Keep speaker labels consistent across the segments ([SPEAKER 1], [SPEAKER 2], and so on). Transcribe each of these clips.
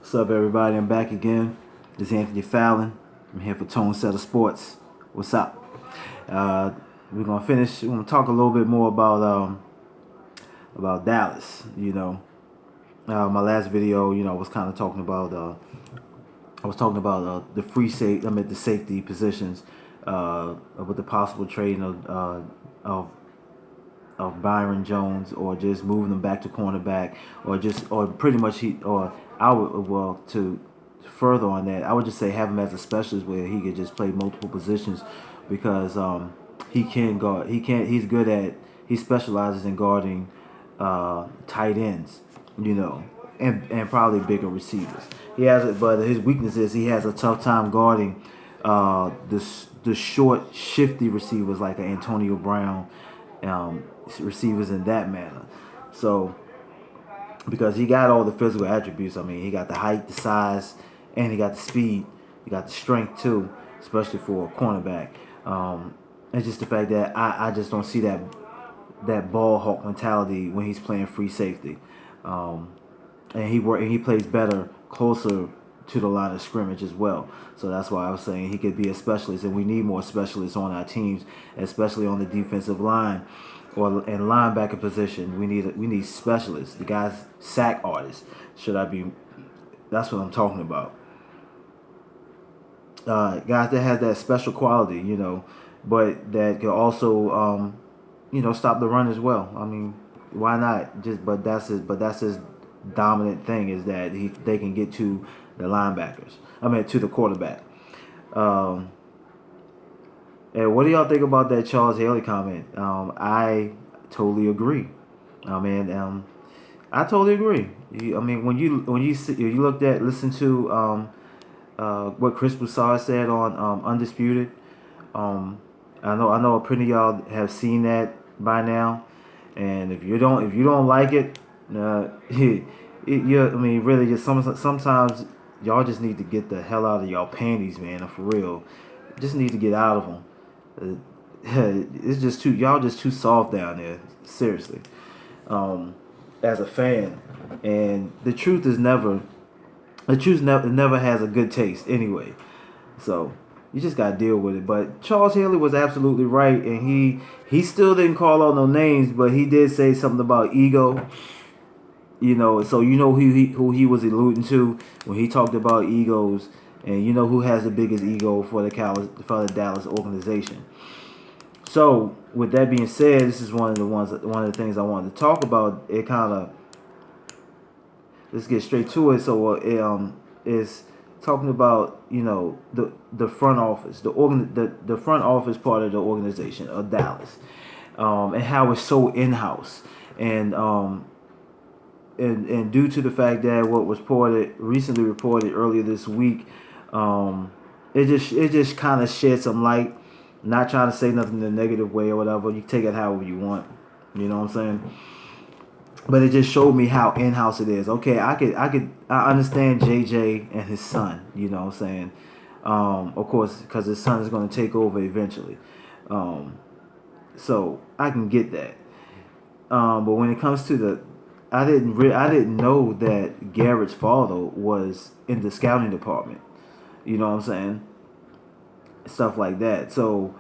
[SPEAKER 1] What's up, everybody? I'm back again. This is Anthony Fallon. I'm here for Tone Setter Sports. What's up? We're gonna finish. We're gonna talk a little bit more about Dallas. My last video, was kind of talking about. I was talking about the the safety positions, with the possible trading of Byron Jones, or just moving them back to cornerback, or pretty much I would, well, to further on that, I would just say have him as a specialist where he could just play multiple positions, because he can guard. He specializes in guarding tight ends, and probably bigger receivers. He has it, but his weakness is he has a tough time guarding the short, shifty receivers like Antonio Brown, receivers in that manner. So, because he got all the physical attributes. I mean, he got the height, the size, and he got the speed. He got the strength too, especially for a cornerback. It's just the fact that I just don't see that ball hawk mentality when he's playing free safety. And he plays better closer to the line of scrimmage as well. So that's why I was saying he could be a specialist, and we need more specialists on our teams, especially on the defensive line or in linebacker position. We need specialists. The guys sack artists. That's what I'm talking about. Guys that has that special quality, but that can also stop the run as well. I mean, why not? That's his dominant thing, is that they can get to the linebackers. To the quarterback. And what do y'all think about that Charles Haley comment? I totally agree. I totally agree. When you listen to what Chris Broussard said on Undisputed. I know a pretty of y'all have seen that by now, and if you don't like it, really, just sometimes y'all just need to get the hell out of y'all panties, man. For real, just need to get out of them. It's just y'all just too soft down there. Seriously, as a fan, and the truth never has a good taste anyway. So you just gotta deal with it. But Charles Haley was absolutely right, and he still didn't call out no names, but he did say something about ego. So who he was alluding to when he talked about egos, and who has the biggest ego for the Dallas organization. So with that being said, this is one of the things I wanted to talk about. Let's get straight to it. So is talking about the front office, the front office part of the organization of Dallas, and how it's so in-house, and due to the fact that what was recently reported earlier this week, it just kind of shed some light. Not trying to say nothing in a negative way or whatever. You take it however you want. You know what I'm saying? But it just showed me how in-house it is. Okay, I understand JJ and his son. You know what I'm saying? Of course, because his son is going to take over eventually. So I can get that. But when it comes to I didn't know that Garrett's father was in the scouting department. You know what I'm saying? Stuff like that. So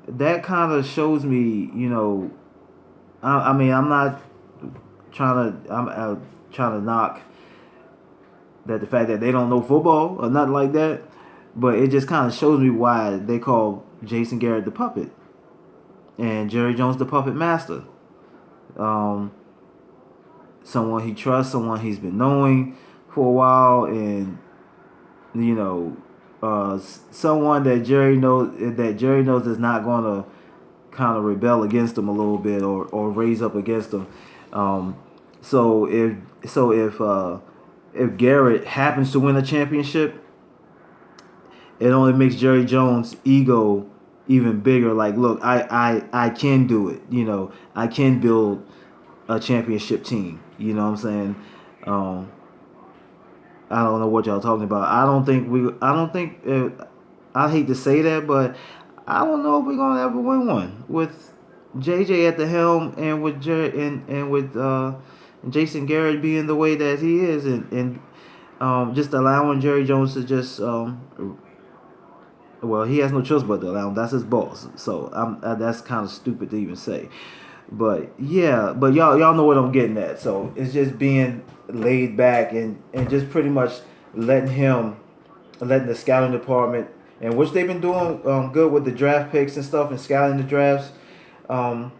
[SPEAKER 1] that kind of shows me, I'm not trying to knock that the fact that they don't know football or nothing like that, but it just kind of shows me why they call Jason Garrett the puppet and Jerry Jones the puppet master. Someone he trusts, someone he's been knowing for a while, and someone that Jerry knows is not going to kind of rebel against him a little bit, or raise up against him. So if Garrett happens to win a championship, it only makes Jerry Jones' ego even bigger. Like, look, I can do it. I can build a championship team. You know what I'm saying? I don't know what y'all talking about. I hate to say that, but I don't know if we're gonna ever win one with JJ at the helm, and with Jason Garrett being the way that he is, and just allowing Jerry Jones to just well, he has no choice but to allow him. That's his boss. So that's kind of stupid to even say. But yeah, but y'all know what I'm getting at. So it's just being laid back and just pretty much letting him letting the scouting department, and which they've been doing good with the draft picks and stuff and scouting the drafts, um,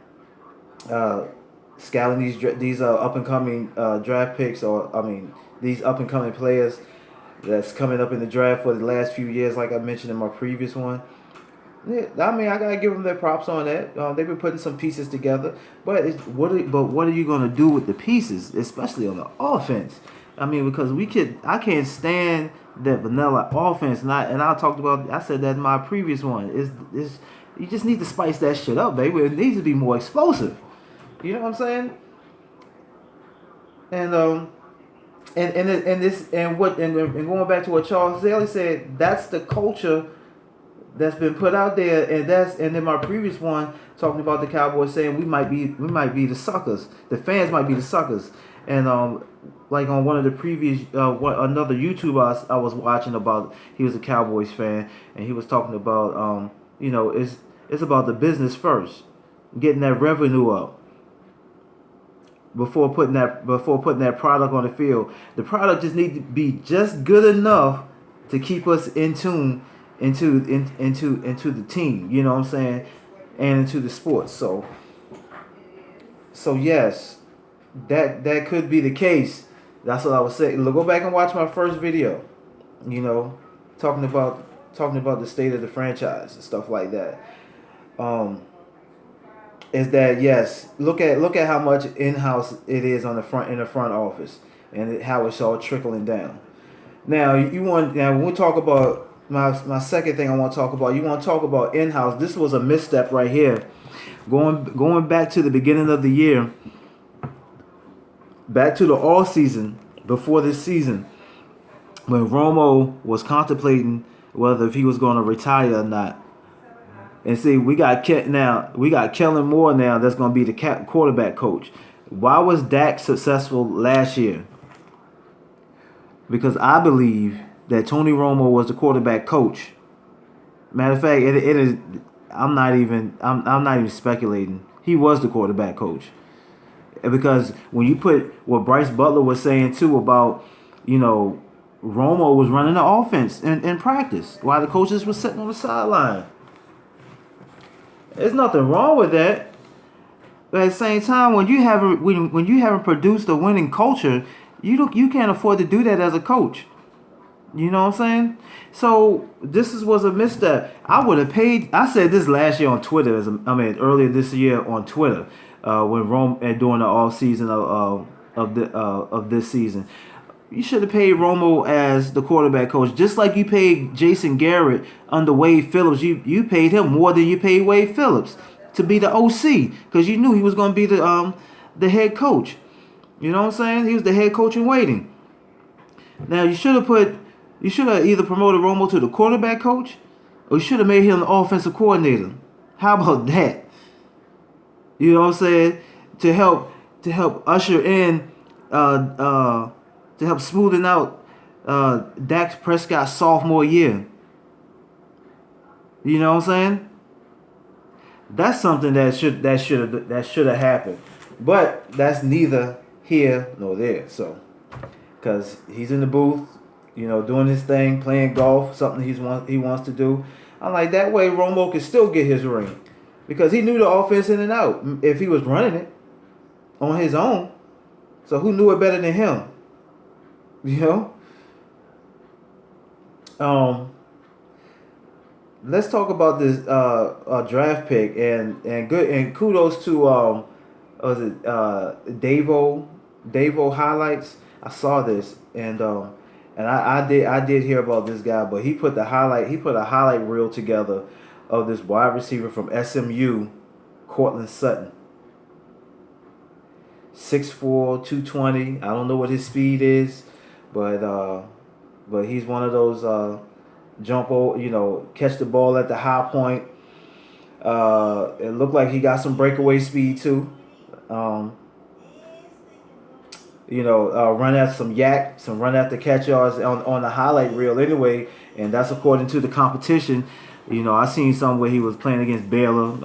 [SPEAKER 1] uh, scouting these up and coming draft picks, or I mean these up and coming players that's coming up in the draft for the last few years, like I mentioned in my previous one. Yeah, I mean, I gotta give them their props on that. They've been putting some pieces together, but what are you gonna do with the pieces, especially on the offense? I mean, because I can't stand that vanilla offense, and I talked about, I said that in my previous one. Is you just need to spice that shit up, baby. It needs to be more explosive. You know what I'm saying? And and going back to what Charles Daly said, that's the culture that's been put out there, and in my previous one talking about the Cowboys saying we might be the suckers, the fans might be the suckers, and like on one of the previous another YouTuber I was watching about, he was a Cowboys fan, and he was talking about it's about the business first, getting that revenue up before putting that product on the field. The product just need to be just good enough to keep us in tune into the team. You know what I'm saying, and into the sports. So yes, that could be the case. That's what I was saying. Go back and watch my first video. You know, talking about the state of the franchise and stuff like that. Is that yes? Look at how much in-house it is in the front office, and how it's all trickling down. Now when we talk about my second thing I want to talk about, you want to talk about in-house. This was a misstep right here, going back to the beginning of the year, back to the all season before this season, when Romo was contemplating whether if he was going to retire or not. And see, we got Kellen Moore now. That's going to be the quarterback coach. Why was Dak successful last year? Because I believe that Tony Romo was the quarterback coach. Matter of fact, it is. I'm not even speculating. He was the quarterback coach. Because when you put what Bryce Butler was saying too about, Romo was running the offense in practice while the coaches were sitting on the sideline. There's nothing wrong with that. But at the same time, when you haven't produced a winning culture, you can't afford to do that as a coach. You know what I'm saying? So was a misstep. I would have paid. I said this last year on Twitter. Earlier this year on Twitter, when Rome and during the off season of this season. You should have paid Romo as the quarterback coach, just like you paid Jason Garrett under Wade Phillips. You paid him more than you paid Wade Phillips to be the OC, because you knew he was going to be the head coach. You know what I'm saying? He was the head coach in waiting. Now you should have either promoted Romo to the quarterback coach, or you should have made him the offensive coordinator. How about that? You know what I'm saying? To help usher in to help smoothing out Dak Prescott's sophomore year. You know what I'm saying? That's something that should have happened, but that's neither here nor there. So, because he's in the booth, doing his thing, playing golf, something he wants to do. I'm like, that way Romo can still get his ring, because he knew the offense in and out if he was running it on his own. So who knew it better than him? Let's talk about this draft pick and kudos to was it Davo highlights. I saw this and I did hear about this guy, but he put a highlight reel together of this wide receiver from SMU, Cortland Sutton. 6'4", 220. I don't know what his speed is. But he's one of those catch the ball at the high point. It looked like he got some breakaway speed too. run after some run after catch yards on the highlight reel anyway, and that's according to the competition. I seen some where he was playing against Baylor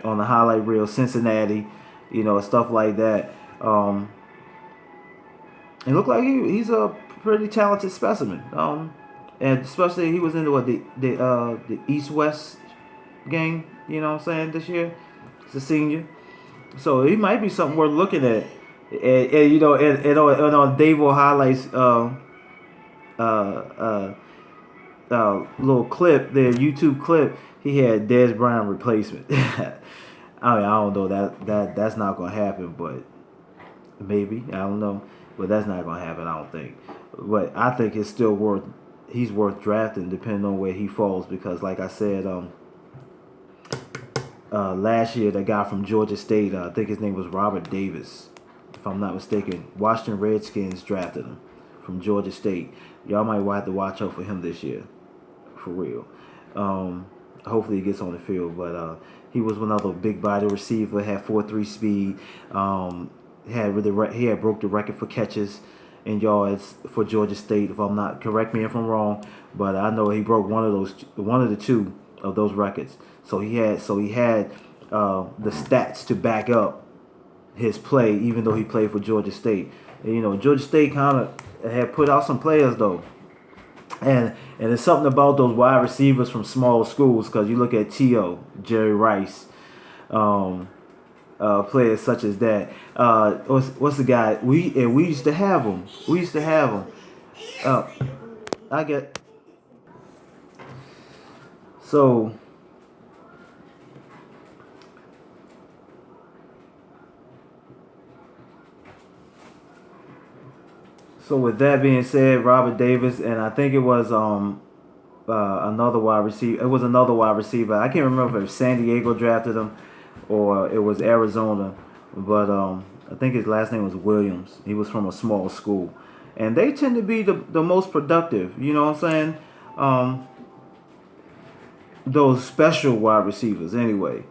[SPEAKER 1] on the highlight reel, Cincinnati, stuff like that. It looked like he's a pretty talented specimen. And especially he was in the East West game. You know what I'm saying, this year. He's a senior, so he might be something worth looking at. And on Davo highlights uh, little clip, their YouTube clip, he had Dez Bryant replacement. I don't know that's not gonna happen, but maybe, I don't know, but that's not gonna happen. I don't think, but I think it's still he's worth drafting depending on where he falls, because like I said, last year that guy from Georgia State, I think his name was Robert Davis, if I'm not mistaken. Washington Redskins drafted him from Georgia State. Y'all might have to watch out for him this year, for real. Hopefully he gets on the field, but he was another big body receiver, had 4.3 speed. He had broke the record for catches and yards for Georgia State. If I'm not, correct me if I'm wrong, but I know he broke one of the two of those records. So he had the stats to back up his play, even though he played for Georgia State. And, Georgia State kind of had put out some players though. And there's something about those wide receivers from small schools, because you look at T.O., Jerry Rice, players such as that. What's the guy? We used to have him. I get so. So with that being said, Robert Davis, and I think it was another wide receiver. It was another wide receiver. I can't remember if San Diego drafted him or it was Arizona, but I think his last name was Williams. He was from a small school, and they tend to be the most productive. You know what I'm saying? Those special wide receivers, anyway.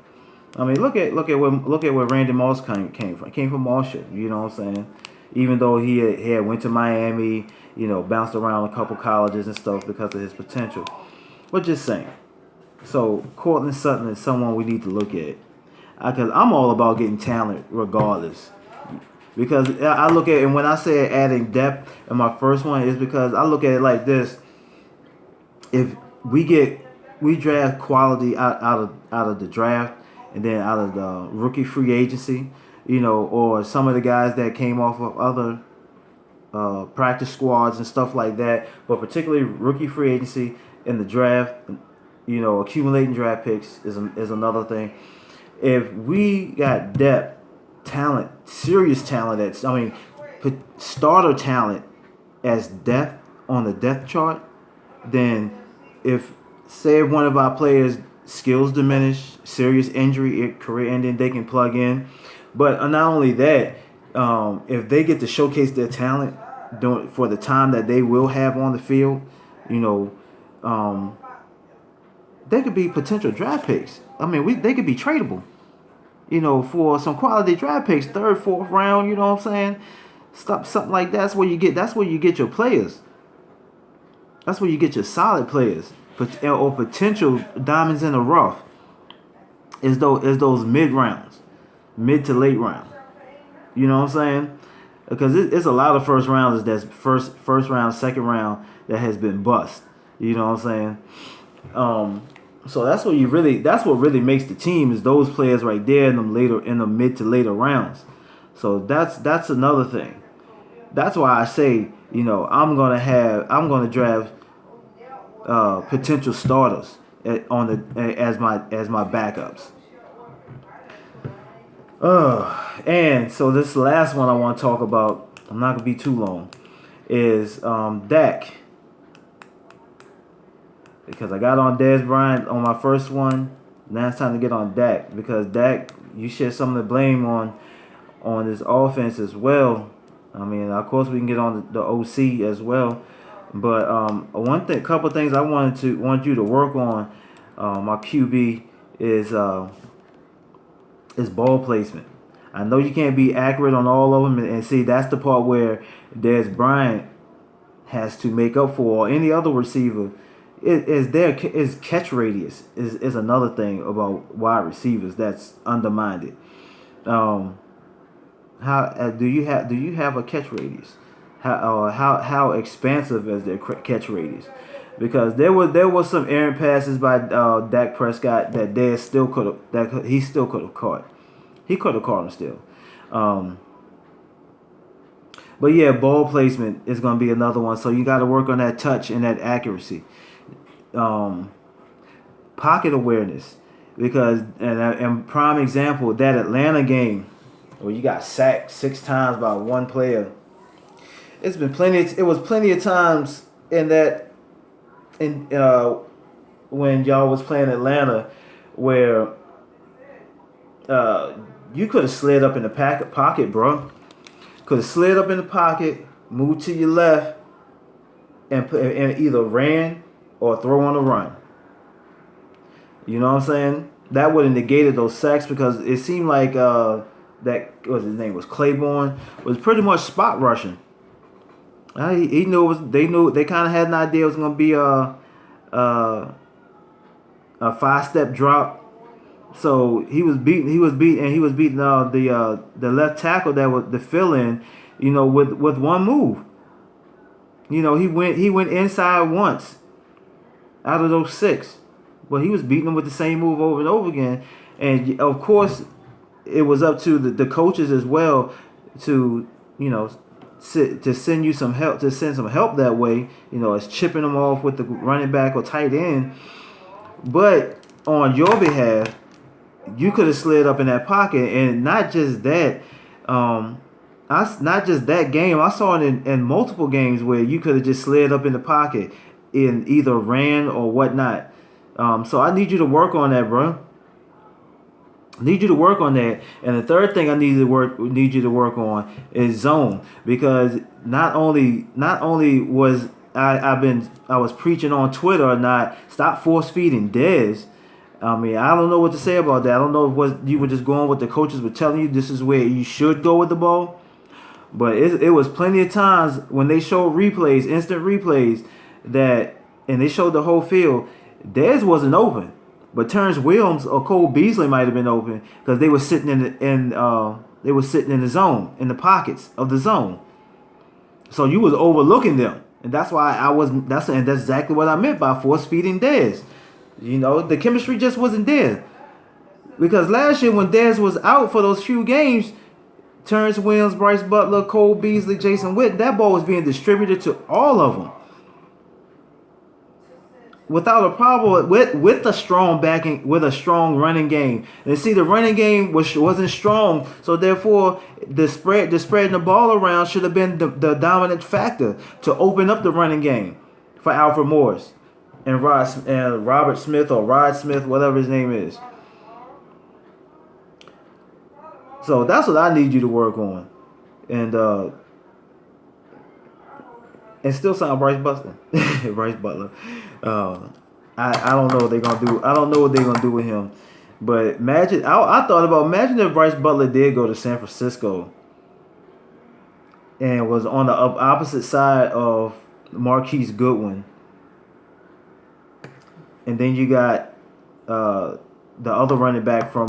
[SPEAKER 1] I mean, look at where Randy Moss came from. He came from Marshall. You know what I'm saying? Even though he had went to Miami, bounced around a couple colleges and stuff because of his potential. But just saying. So Cortland Sutton is someone we need to look at. Because I'm all about getting talent regardless. Because I look at it, and when I say adding depth in my first one, is because I look at it like this. If we draft quality out of the draft, and then out of the rookie free agency, or some of the guys that came off of other practice squads and stuff like that, but particularly rookie free agency in the draft, accumulating draft picks is another thing. If we got depth, talent, serious talent, starter talent as depth on the depth chart, then if, say, one of our players' skills diminish, serious injury, career ending, they can plug in. But not only that, if they get to showcase their talent for the time that they will have on the field, they could be potential draft picks. They could be tradable, for some quality draft picks, 3rd, 4th round. You know what I'm saying? Something like that. That's where you get your players. That's where you get your solid players, or potential diamonds in the rough. Is those mid rounds. Mid to late round. You know what I'm saying? Because it's a lot of first rounders that's first round, second round that has been bust. You know what I'm saying? So that's what really makes the team, is those players right there in the mid to later rounds. So that's another thing. That's why I say, I'm gonna draft potential starters as my backups. And so this last one I want to talk about, I'm not going to be too long, is Dak. Because I got on Dez Bryant on my first one. Now it's time to get on Dak. Because Dak, you share some of the blame on this offense as well. Of course we can get on the OC as well. But couple things I want you to work on, my QB, is ball placement. I know you can't be accurate on all of them, and see that's the part where Dez Bryant has to make up for, or any other receiver. Is catch radius is another thing about wide receivers that's undermined. Um, how do you have a catch radius? How expansive is their catch radius? Because there was some errant passes by Dak Prescott that Dez still could have he still could have caught. He could have caught him still. Um, but yeah, ball placement is going to be another one. So you got to work on that touch and that accuracy. Um, Pocket awareness, because and prime example, that Atlanta game where you got sacked 6 times by one player. It was plenty of times in that in when y'all was playing Atlanta where you could have slid up in the pocket, bro. Could have slid up in the pocket, moved to your left, and either ran or throw on a run. You know what I'm saying? That would have negated those sacks, because it seemed like that what his name was Claiborne was pretty much spot rushing. He knew it was. They kind of had an idea it was going to be a 5-step drop. So he was beating the left tackle that was the fill in, with one move. He went inside once out of those 6. But he was beating them with the same move over and over again. And of course, it was up to the coaches as well to, to send you some help, that way, as chipping them off with the running back or tight end. But on your behalf, you could have slid up in that pocket. And not just that, not just that game. I saw it in multiple games where you could have just slid up in the pocket and either ran or whatnot. So I need you to work on that, bro. Need you to work on that. And the third thing I need you to work on is zone, because not only was I was preaching on Twitter or not, stop force feeding Dez. I mean, I don't know what to say about that. I don't know if you were just going with the coaches were telling you this is where you should go with the ball. But it was plenty of times when they showed replays, instant replays, and they showed the whole field. Dez wasn't open, but Terrence Williams or Cole Beasley might have been open, because they were sitting in the zone, in the pockets of the zone. So you was overlooking them, and that's why that's exactly what I meant by force feeding Dez. The chemistry just wasn't there, because last year when Dez was out for those few games, Terrence Williams, Bryce Butler, Cole Beasley, Jason Witten, that ball was being distributed to all of them without a problem, with a strong backing, with a strong running game. And see, the running game wasn't strong, so therefore the spreading the ball around should have been the dominant factor to open up the running game for Alfred Morris and Robert Smith, or Rod Smith, whatever his name is. So that's what I need you to work on, and still sign Bryce Butler. Bryce Butler. I don't know what they're gonna do. I don't know what they're gonna do with him. But imagine if Bryce Butler did go to San Francisco and was on the opposite side of Marquise Goodwin, and then you got the other running back from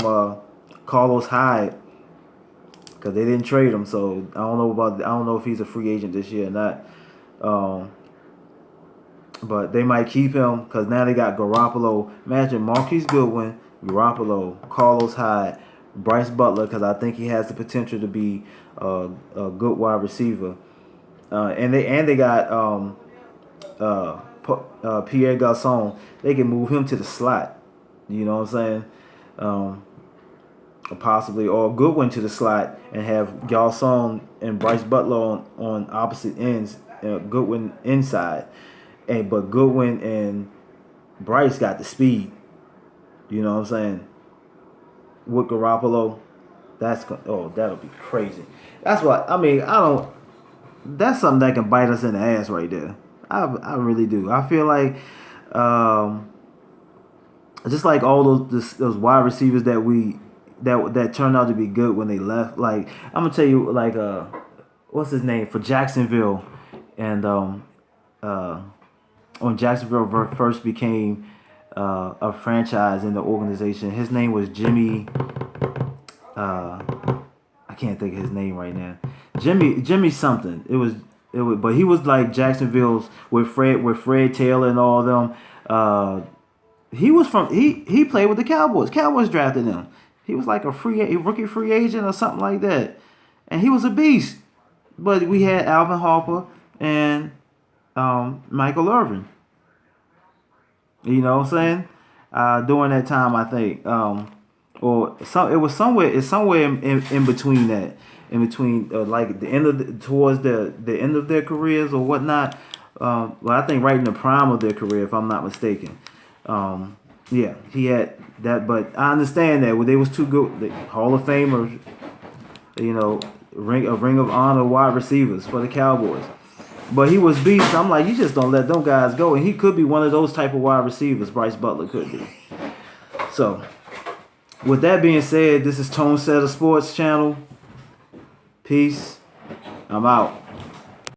[SPEAKER 1] Carlos Hyde, because they didn't trade him. So I don't know if he's a free agent this year or not. But they might keep him, because now they got Garoppolo. Imagine Marquise Goodwin, Garoppolo, Carlos Hyde, Bryce Butler, because I think he has the potential to be a good wide receiver. And they got Pierre Garçon. They can move him to the slot. You know what I'm saying? Possibly, or Goodwin to the slot, and have Garçon and Bryce Butler on opposite ends. Goodwin inside. But Goodwin and Bryce got the speed. You know what I'm saying? With Garoppolo, that'll be crazy. That's what I mean. That's something that can bite us in the ass right there. I really do. I feel like, just like all those wide receivers that we that turned out to be good when they left. Like I'm gonna tell you, like what's his name for Jacksonville, and when Jacksonville first became a franchise in the organization, his name was Jimmy. I can't think of his name right now. Jimmy something. It was, but he was like Jacksonville's with Fred Taylor and all of them. He played with the Cowboys. Cowboys drafted him. He was like a rookie free agent or something like that, and he was a beast. But we had Alvin Harper and Michael Irvin. You know what I'm saying? During that time, I think, or some it was somewhere. It's somewhere in between that, in between like the end of towards the end of their careers or whatnot. Well, I think right in the prime of their career, if I'm not mistaken. Yeah, he had that, but I understand that they was too good. The Hall of Famers, you know, a ring of honor wide receivers for the Cowboys. But he was beast. I'm like, you just don't let them guys go, and he could be one of those type of wide receivers. Bryce Butler could be. So, with that being said, this is Tone Setter Sports Channel. Peace. I'm out.